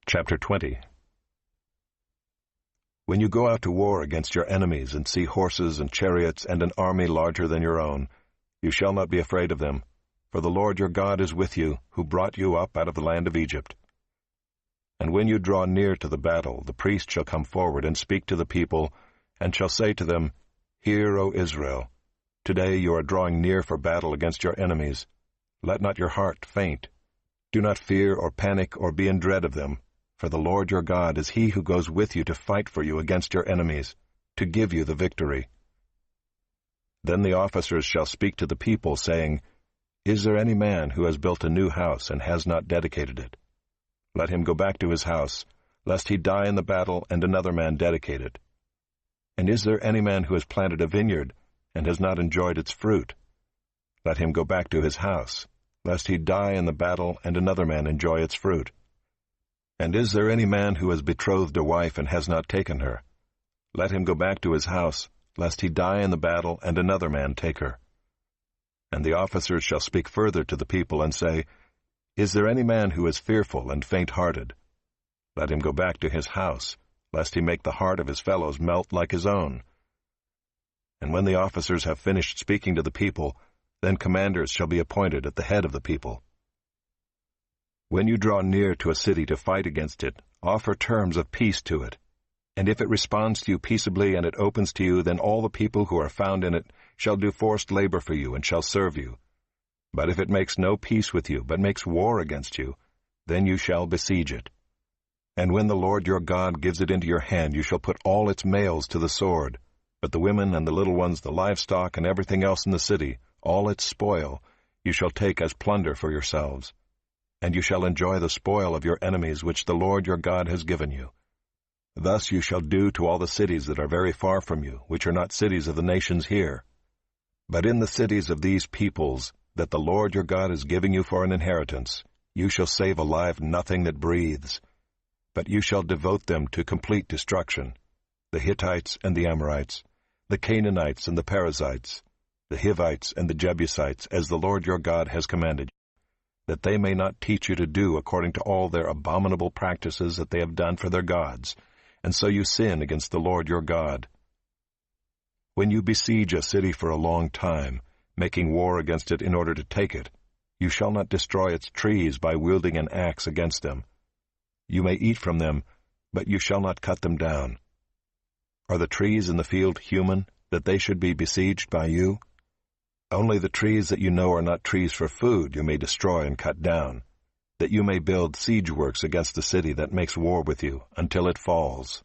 Chapter 20. When you go out to war against your enemies and see horses and chariots and an army larger than your own, you shall not be afraid of them, for the Lord your God is with you, who brought you up out of the land of Egypt. And when you draw near to the battle, the priest shall come forward and speak to the people, and shall say to them, Hear, O Israel, today you are drawing near for battle against your enemies. Let not your heart faint. Do not fear or panic or be in dread of them, for the Lord your God is he who goes with you to fight for you against your enemies, to give you the victory. Then the officers shall speak to the people, saying, Is there any man who has built a new house and has not dedicated it? Let him go back to his house, lest he die in the battle and another man dedicate it. And is there any man who has planted a vineyard and has not enjoyed its fruit? Let him go back to his house, lest he die in the battle and another man enjoy its fruit. And is there any man who has betrothed a wife and has not taken her? Let him go back to his house, lest he die in the battle and another man take her. And the officers shall speak further to the people and say, Is there any man who is fearful and faint-hearted? Let him go back to his house, lest he make the heart of his fellows melt like his own. And when the officers have finished speaking to the people, then commanders shall be appointed at the head of the people. When you draw near to a city to fight against it, offer terms of peace to it. And if it responds to you peaceably and it opens to you, then all the people who are found in it shall do forced labor for you and shall serve you. But if it makes no peace with you, but makes war against you, then you shall besiege it. And when the Lord your God gives it into your hand, you shall put all its males to the sword, but the women and the little ones, the livestock and everything else in the city, all its spoil, you shall take as plunder for yourselves. And you shall enjoy the spoil of your enemies which the Lord your God has given you. Thus you shall do to all the cities that are very far from you, which are not cities of the nations here. But in the cities of these peoples, that the Lord your God is giving you for an inheritance, you shall save alive nothing that breathes. But you shall devote them to complete destruction, the Hittites and the Amorites, the Canaanites and the Perizzites, the Hivites and the Jebusites, as the Lord your God has commanded you, that they may not teach you to do according to all their abominable practices that they have done for their gods, and so you sin against the Lord your God. When you besiege a city for a long time, making war against it in order to take it, you shall not destroy its trees by wielding an axe against them. You may eat from them, but you shall not cut them down. Are the trees in the field human, that they should be besieged by you? Only the trees that you know are not trees for food you may destroy and cut down, that you may build siege works against the city that makes war with you until it falls.